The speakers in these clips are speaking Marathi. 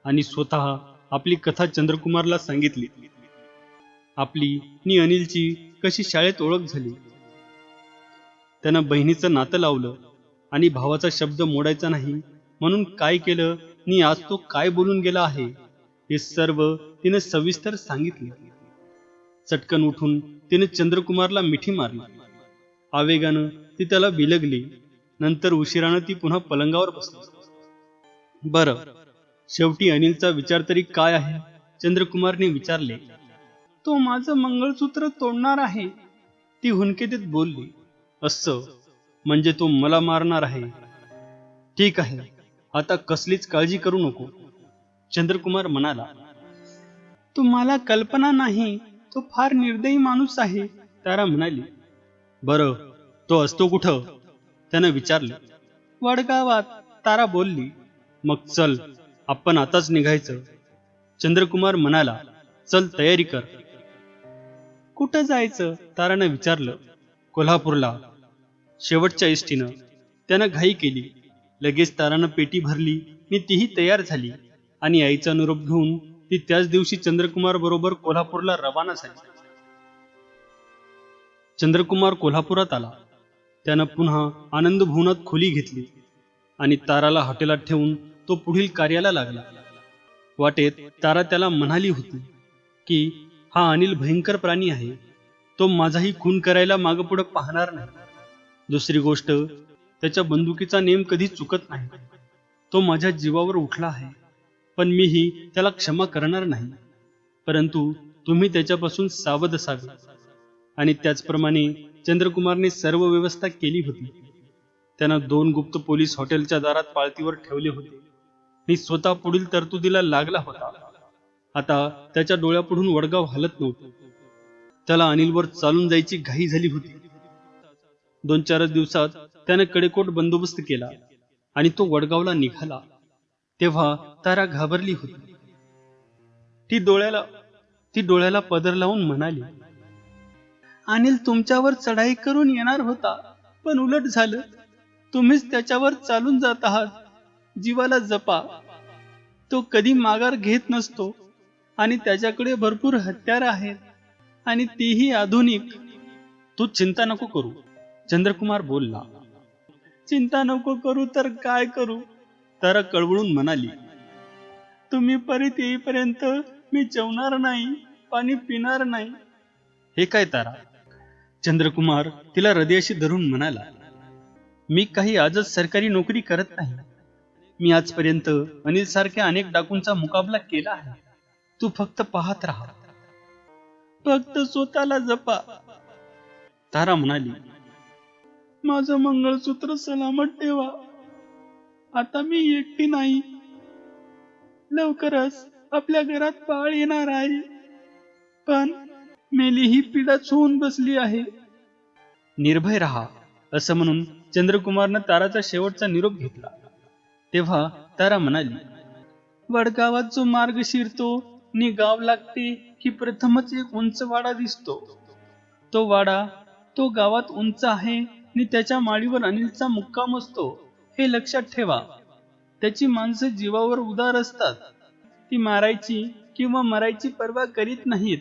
आणि स्वतः आपली कथा चंद्रकुमारला सांगितली. आपली नि अनिलची कशी शाळेत ओळख झाली, त्यानं बहिणीचं नातं लावलं आणि भावाचा शब्द मोडायचा नाही म्हणून काय केलं नि आज तो काय बोलून गेला आहे, हे सर्व तिने सविस्तर सांगितले. चटकन उठून तिने चंद्रकुमारला मिठी मारली. आवेगानं ती त्याला बिलगली. नंतर उशिरानं ती पुन्हा पलंगावर बसली. बरं, शेवटी अनिलचा विचार तरी काय आहे, चंद्रकुमारने विचारले. तो माझं मंगळसूत्र तोडणार आहे, ती हुंदकेतीत बोलली. असं म्हणजे तो मला मारणार आहे? ठीक आहे, आता कसलीच काळजी करू नको, चंद्रकुमार म्हणाला. तुम्हाला कल्पना नाही, तो फार निर्दयी माणूस आहे, तारा म्हणाली. बरं, तो असतो कुठं, त्यानं विचारले. वडगावात, तारा बोलली. मग चल, आपण आताच निघायचं, चंद्रकुमार म्हणाला. चल, तयारी कर. कुठं जायचं, तारानं विचारलं. कोल्हापूरला, शेवटच्या एसटीनं, त्यानं घाई केली. लगेच तारानं पेटी भरली आणि तीही तयार झाली आणि आईचा निरोप घेऊन ती त्याच दिवशी चंद्रकुमार बरोबर कोल्हापूरला रवाना झाली. चंद्रकुमार कोल्हापुरात आला. त्यानं पुन्हा आनंद भुवनात खोली घेतली आणि ताराला हॉटेलात ठेवून तो पुढील कार्याला लागला. वाटेत तारा त्याला म्हणाली होती की हा अनिल भयंकर प्राणी आहे, तो माझाही खून करायला मागं पुढं पाहणार नाही. दुसरी गोष्ट, त्याच्या बंदुकीचा नेम कधी चुकत नाही. तो माझ्या जीवावर उठला आहे, पण मीही त्याला क्षमा करणार नाही. परंतु तुम्ही त्याच्यापासून सावध असावे. आणि त्याचप्रमाणे चंद्रकुमारने सर्व व्यवस्था केली होती. त्यानं 2 गुप्त पोलीस हॉटेलच्या दारात पाळतीवर ठेवले होते आणि स्वतः पुढील तरतुदीला लागला होता. आता त्याच्या डोळ्यापुढून वडगाव हलत नव्हतं. त्याला अनिलवर चालून जायची घाई झाली होती. 2-4 दिवसात त्याने कडेकोट बंदोबस्त केला आणि तो वडगावला निघाला. तेव्हा तारा घाबरली होती. ती डोळ्याला पदर लावून म्हणाली. अनिल तुमच्यावर चढाई करून येणार होता, पण उलट झालं. तुम्हीच त्याच्यावर चालून जात आहात. जीवाला जपा. तो कधी माघार घेत नसतो आणि त्याच्याकडे भरपूर हत्यार आहेत आणि तीही आधुनिक. तू चिंता नको करू, चंद्रकुमार बोलला. चिंता नको करू तर काय करू, तारा कळवळून म्हणाली. तुम्ही परत येईपर्यंत मी जेवणार नाही, पाणी पिणार नाही. हे काय तारा, चंद्रकुमार तिला हृदयाशी धरून म्हणाला. मी काही आजच सरकारी नोकरी करत नाही. मी आजपर्यंत अनिल सारख्या अनेक डाकूंचा मुकाबला केला आहे. तू फक्त पाहत राहा. फक्त स्वतःला जपा, तारा म्हणाली. माझं मंगळसूत्र सलामत ठेवा. आता मी एकटी नाही. लवकरच आपल्या घरात बाळ येणार आहे, पण मेली ही पिढाच होऊन बसली आहे. निर्भय रहा, असं म्हणून चंद्रकुमारनं ताराचा शेवटचा निरोप घेतला. तेव्हा तारा म्हणाली. वडगावात जो मार्ग शिरतो नि गाव लागते की प्रथमच एक उंच वाडा दिसतो. तो गावात उंच आहे नि त्याच्या माळीवर अनिलचा मुक्काम असतो, हे लक्षात ठेवा. त्याची माणसं जीवावर उदार असतात. ती मारायची किंवा मरायची पर्वा करीत नाहीत.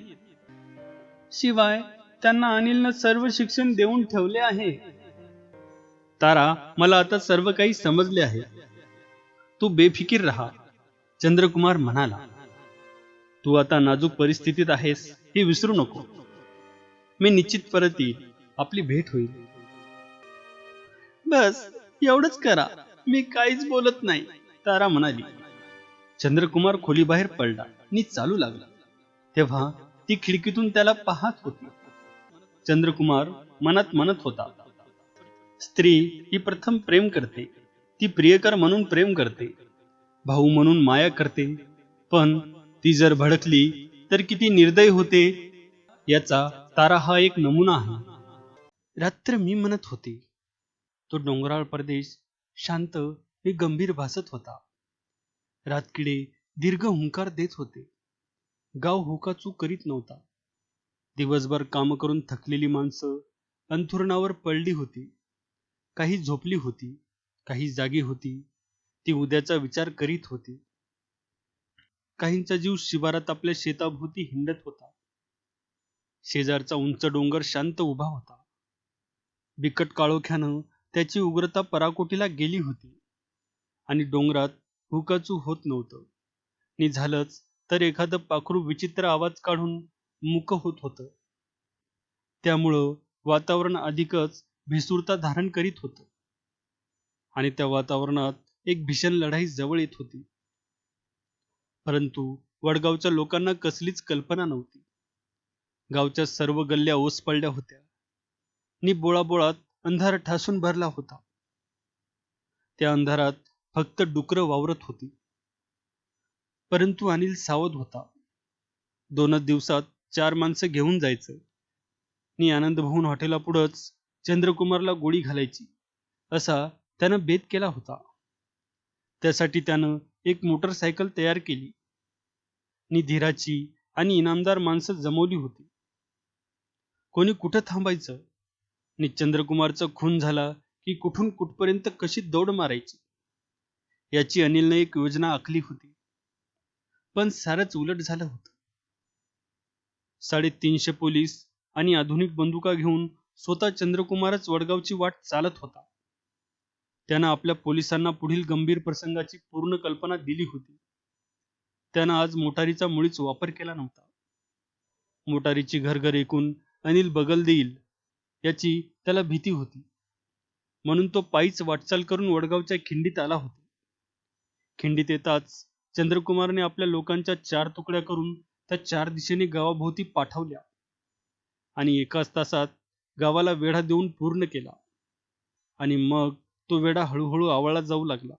शिवाय त्यांना अनिलनं सर्व शिक्षण देऊन ठेवले आहे. तारा, मला आता सर्व काही समजले आहे. तू बेफिकीर राहा, चंद्रकुमार म्हणाला. तू आता नाजूक परिस्थितीत आहेस हे विसरू नको. मी निश्चित परत येईल, आपली भेट होईल. बस एवढंच करा, मी काहीच बोलत नाही, तारा म्हणाली. चंद्रकुमार खोलीबाहेर पडला आणि चालू लागला. तेव्हा ती खिडकीतून त्याला पाहत होती. चंद्रकुमार मनात म्हणत होता. स्त्री ही प्रथम प्रेम करते. ती प्रियकर म्हणून प्रेम करते, भाऊ म्हणून माया करते, पण ती जर भडकली तर किती निर्दयी होते, याचा तारा हा एक नमुना आहे. रात्र मी म्हणत होते. तो डोंगराळ प्रदेश शांत आणि गंभीर भासत होता. रातकिडे दीर्घ हुंकार देत होते. गाव हुकाचूक करीत नव्हता. दिवसभर काम करून थकलेली माणसं अंथरुणावर पडली होती. काही झोपली होती, काही जागी होती. ती उद्याचा विचार करीत होती. काहींचा जीव शिवारात आपल्या शेताभोवती हिंडत होता. शेजारचा उंच डोंगर शांत उभा होता. बिकट काळोख्यानं त्याची उग्रता पराकोटीला गेली होती आणि डोंगरात हुकाचू होत नव्हतं. नि झालंच तर एखादं पाखरू विचित्र आवाज काढून मुक होत होतं. त्यामुळं वातावरण अधिकच भेसूरता धारण करीत होतं आणि त्या वातावरणात एक भीषण लढाई जवळ येत होती. परंतु वडगावच्या लोकांना कसलीच कल्पना नव्हती. गावच्या सर्व गल्ल्या ओस पडल्या होत्या नि बोळाबोळात अंधार ठासून भरला होता. त्या अंधारात फक्त डुकरं वावरत होती. परंतु अनिल सावध होता. 2च दिवसात 4 माणसं घेऊन जायचं नि आनंद भवन हॉटेलापुढंच चंद्रकुमारला गोळी घालायची असा त्यानं बेत केला होता. त्यासाठी त्यानं एक मोटरसायकल तयार केली नि धीराची आणि इनामदार माणसं जमवली होती. कोणी कुठं थांबायचं नि चंद्रकुमारचा खून झाला की कुठून कुठपर्यंत कशी दौड मारायची याची अनिलनं एक योजना आखली होती. पण सारंच उलट झालं होतं. 350 पोलीस आणि आधुनिक बंदुका घेऊन स्वतः चंद्रकुमारच वडगावची वाट चालत होता. त्यानं आपल्या पोलिसांना पुढील गंभीर प्रसंगाची पूर्ण कल्पना दिली होती. त्यानं आज मोटारीचा मुळीच वापर केला नव्हता. मोटारीची घरघर ऐकून अनिल बगल देईल याची त्याला भीती होती. म्हणून तो पायीच वाटचाल करून वडगावच्या खिंडीत आला होता. खिंडीत येताच चंद्रकुमारने आपल्या लोकांच्या 4 तुकड्या करून त्या 4 दिशेने गावाभोवती पाठवल्या आणि एकाच तासात गावाला वेढा देऊन पूर्ण केला. आणि मग तो वेढा हळूहळू आवळला जाऊ लागला.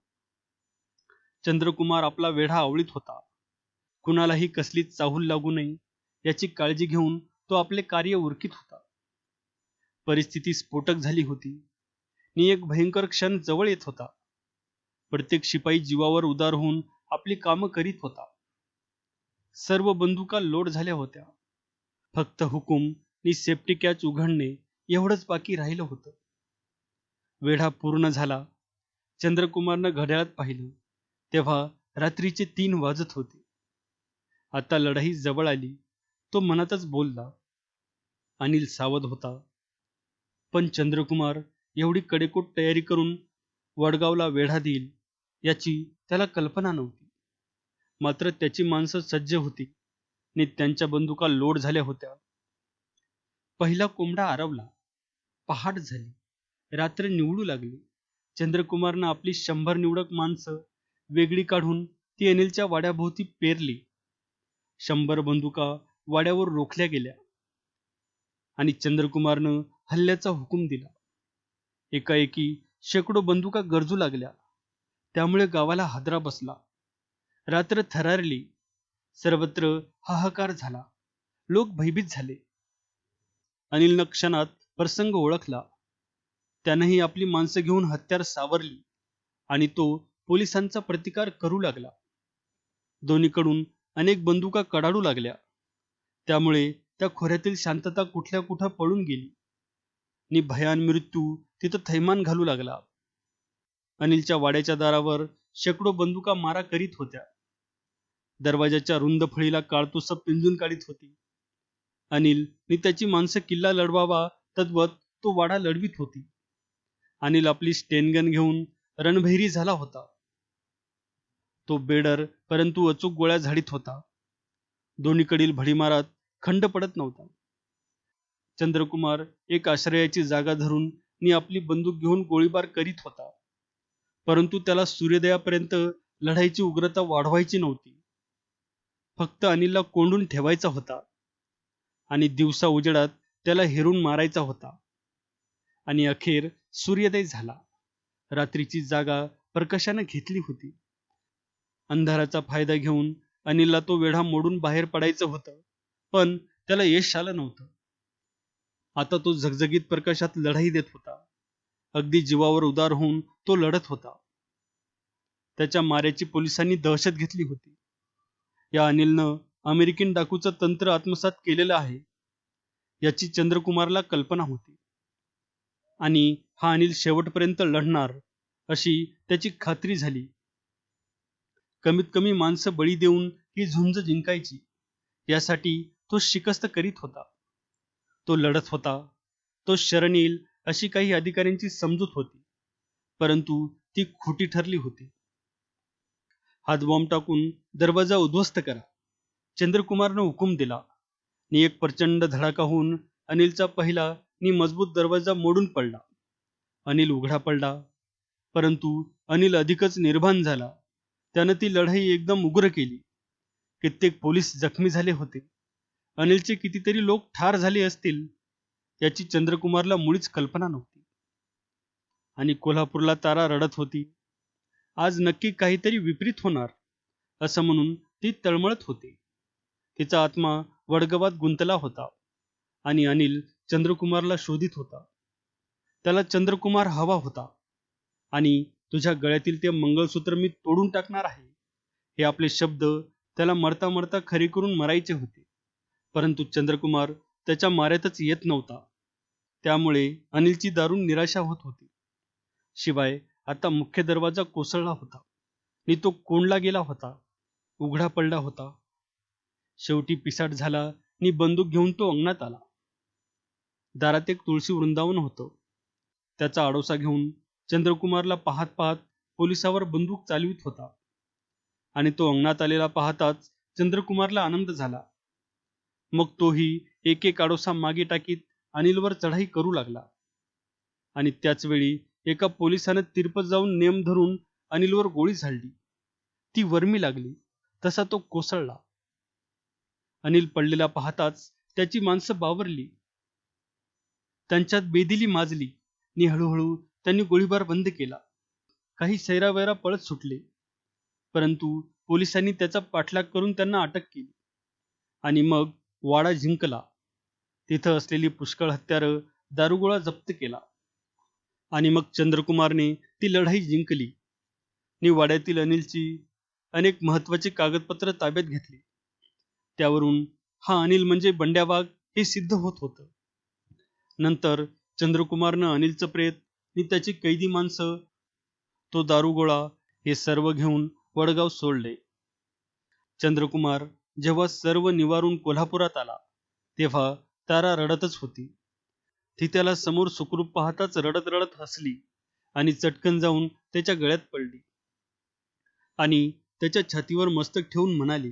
चंद्रकुमार आपला वेढा आवळीत होता. कुणालाही कसलीच चाहूल लागू नये याची काळजी घेऊन तो आपले कार्य उरकीत होता. परिस्थिती स्फोटक झाली होती नि एक भयंकर क्षण जवळ येत होता. प्रत्येक शिपाई जीवावर उदार होऊन आपली कामं करीत होता. सर्व बंदुका लोड झाल्या होत्या. फक्त हुकूम नि सेफ्टी कॅच उघडणे एवढंच बाकी राहिलं होतं. वेढा पूर्ण झाला. चंद्रकुमारनं घड्याळात पाहिलं तेव्हा रात्रीचे 3 वाजत होते. आता लढाई जवळ आली. तो मनातच बोलला. अनिल सावध होता. पण चंद्रकुमार एवढी कडेकोट तयारी करून वडगावला वेढा देईल याची त्याला कल्पना नव्हती. मात्र त्याची माणसं सज्ज होती आणि त्यांच्या बंदुका लोड झाल्या होत्या. पहिला कोंबडा आरवला. पहाट झाली. रात्र निवडू लागली. चंद्रकुमारनं आपली 100 निवडक माणसं वेगळी काढून ती अनिलच्या वाड्याभोवती पेरली. 100 बंदुका वाड्यावर रोखल्या गेल्या आणि चंद्रकुमारनं हल्ल्याचा हुकूम दिला. एकाएकी शेकडो बंदुका गरजू लागल्या. त्यामुळे गावाला हादरा बसला. रात्र थरारली. सर्वत्र हाहाकार झाला. लोक भयभीत झाले. अनिलनं क्षणात प्रसंग ओळखला. त्यानंही आपली माणसं घेऊन हत्यार सावरली आणि तो पोलिसांचा प्रतिकार करू लागला. दोन्हीकडून अनेक बंदुका कडाडू लागल्या. त्यामुळे त्या खोऱ्यातील शांतता कुठल्या कुठं पळून गेली नि भयान मृत्यू तिथं थैमान घालू लागला. अनिलच्या वाड्याच्या दारावर शेकडो बंदुका मारा करीत होत्या. दरवाजाच्या रुंद फळीला काळतुसं पिंजून काढीत होती. अनिल नि त्याची माणसं किल्ला लढवावा तद्वत तो वाडा लढवीत होती. अनिल आपली स्टेनगन घेऊन रणभैरी झाला होता. तो बेडर परंतु अचूक गोळ्या झाडीत होता. दोन्हीकडील भडीमारात खंड पडत नव्हता. चंद्रकुमार एक आश्रयाची जागा धरून नि आपली बंदूक घेऊन गोळीबार करीत होता. परंतु त्याला सूर्योदयापर्यंत लढाईची उग्रता वाढवायची नव्हती. फक्त अनिलला कोंडून ठेवायचा होता आणि दिवसा उजेडात त्याला हेरून मारायचा होता. आणि अखेर सूर्योदय झाला. रात्रीची जागा प्रकाशाने घेतली होती. अंधाराचा फायदा घेऊन अनिलला तो वेढा मोडून बाहेर पडायचं होतं. पण त्याला यश आलं नव्हतं. आता तो झगझगीत प्रकाशात लढाई देत होता. अगदी जीवावर उदार होऊन तो लढत होता. त्याच्या माऱ्याची पोलिसांनी दहशत घेतली होती. या अनिलनं अमेरिकन डाकूचं तंत्र आत्मसात केलेलं आहे याची चंद्रकुमारला कल्पना होती. आणि हा अनिल शेवटपर्यंत लढणार अशी त्याची खात्री झाली. कमीत कमी माणसं बळी देऊन ही झुंज जिंकायची यासाठी तो शिकस्त करीत होता. तो लढत होता. तो शरण येईल अशी काही अधिकाऱ्यांची समजूत होती, परंतु ती खोटी ठरली होती. हातबॉम्ब टाकून दरवाजा उद्ध्वस्त करा, चंद्रकुमारनं हुकूम दिला. नि एक प्रचंड धडाका होऊन अनिलचा पहिला नि मजबूत दरवाजा मोडून पडला. अनिल उघडा पडला, परंतु अनिल अधिकच निर्भान झाला. त्यानं ती लढाई एकदम उग्र केली. कित्येक पोलीस जखमी झाले होते. अनिलचे कितीतरी लोक ठार झाले असतील याची चंद्रकुमारला मुळीच कल्पना नव्हती. आणि कोल्हापूरला तारा रडत होती. आज नक्की काहीतरी विपरीत होणार असं म्हणून ती तळमळत होती. तिचा आत्मा वडगवात गुंतला होता आणि अनिल चंद्रकुमारला शोधित होता. त्याला चंद्रकुमार हवा होता आणि तुझ्या गळ्यातील ते मंगळसूत्र मी तोडून टाकणार आहे हे आपले शब्द त्याला मरता मरता खरे करून मरायचे होते. परंतु चंद्रकुमार त्याच्या माऱ्यातच येत नव्हता. त्यामुळे अनिलची दारुण निराशा होत होती. शिवाय आता मुख्य दरवाजा कोसळला होता आणि तो कोंडला गेला होता, उघडा पडला होता. शेवटी पिसाट झाला आणि बंदूक घेऊन तो अंगणात आला. दारात एक तुळशी वृंदावन होतं. त्याचा आडोसा घेऊन चंद्रकुमारला पाहत पाहत पोलिसावर बंदूक चालवित होता. आणि तो अंगणात आलेला पाहताच चंद्रकुमारला आनंद झाला. मग तोही एक एक आडोसा मागे टाकीत अनिलवर चढाई करू लागला. आणि त्याच वेळी एका पोलिसानं तिरपत जाऊन नेम धरून अनिलवर गोळी झाडली. ती वर्मी लागली तसा तो कोसळला. अनिल पडलेला पाहताच त्याची माणसं बावरली. त्यांच्यात बेदिली माजली आणि हळूहळू त्यांनी गोळीबार बंद केला. काही सैरावैरा पळत सुटले, परंतु पोलिसांनी त्याचा पाठलाग करून त्यांना अटक केली. आणि मग वाडा जिंकला. तिथं असलेली पुष्कळ हत्यारं, दारुगोळा जप्त केला. आणि मग चंद्रकुमारने ती लढाई जिंकली आणि वाड्यातील अनिलची अनेक महत्वाची कागदपत्र ताब्यात घेतली. त्यावरून हा अनिल म्हणजे बंड्या वाघ हे सिद्ध होत होतं. नंतर चंद्रकुमारनं अनिलचं प्रेत आणि त्याची कैदी माणसं, तो दारुगोळा हे सर्व घेऊन वडगाव सोडले. चंद्रकुमार जेव्हा सर्व निवारून कोल्हापुरात आला तेव्हा तारा रडतच होती. ती त्याला समोर सुखरूप पाहताच रडत रडत हसली आणि चटकन जाऊन त्याच्या गळ्यात पडली आणि त्याच्या छातीवर मस्तक ठेवून म्हणाली,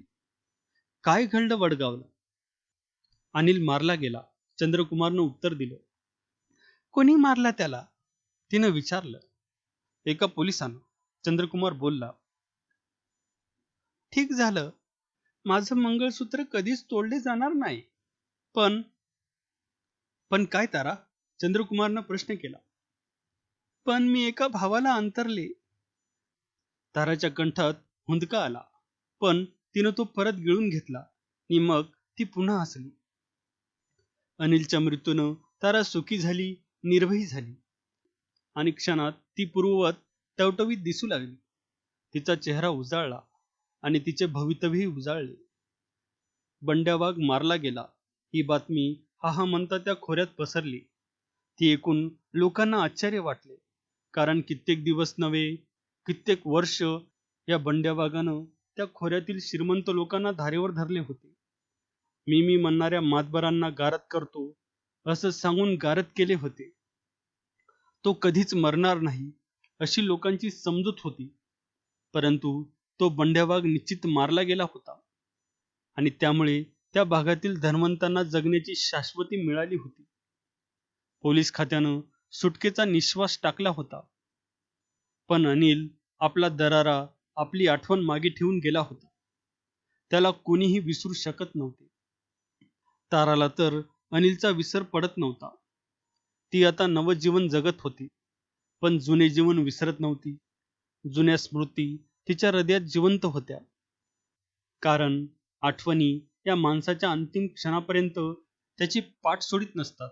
काय घडलं वडगावला? अनिल मारला गेला, चंद्रकुमारनं उत्तर दिलं. कोणी मारला त्याला? तिनं विचारलं. एका पोलिसानं, चंद्रकुमार बोलला. ठीक झालं, माझं मंगळसूत्र कधीच तोडले जाणार नाही. पण पण काय तारा? चंद्रकुमारनं प्रश्न केला. पण मी एका भावाला अंतरले. ताराच्या कंठात हुंदका आला, पण तिनं तो परत गिळून घेतला आणि मग ती पुन्हा हसली. अनिलच्या मृत्यूनं तारा सुखी झाली, निर्भयी झाली. आणि क्षणात ती पूर्ववत टवटवीत दिसू लागली. तिचा चेहरा उजाळला आणि तिचे भवितव्यही उजाळले. बंड्या वाघ मारला गेला ही बातमी हा म्हणता त्या खोऱ्यात पसरली. ती ऐकून लोकांना आश्चर्य वाटले, कारण कित्येक दिवस नव्हे, कित्येक वर्ष या बंड्या वाघानं त्या खोऱ्यातील श्रीमंत लोकांना धारेवर धरले होते. मी म्हणणाऱ्या मातबरांना गारद करतो असं सांगून गारद केले होते. तो कधीच मरणार नाही अशी लोकांची समजूत होती, परंतु तो बंड्या वाघ निश्चित मारला गेला होता आणि त्यामुळे त्या भागातील धनवंतांना जगण्याची शाश्वती मिळाली होती. पोलीस खात्यानं सुटकेचा निश्वास टाकला होता. पण अनिल आपला दरारा, आपली आठवण मागे ठेवून गेला होता. त्याला कोणीही विसरू शकत नव्हते. ताराला तर अनिलचा विसर पडत नव्हता. ती आता नवजीवन जगत होती, पण जुने जीवन विसरत नव्हती. जुन्या स्मृती तिच्या हृदयात जिवंत होत्या, कारण आठवणी या माणसाच्या अंतिम क्षणापर्यंत त्याची पाठ सोडित नसतात.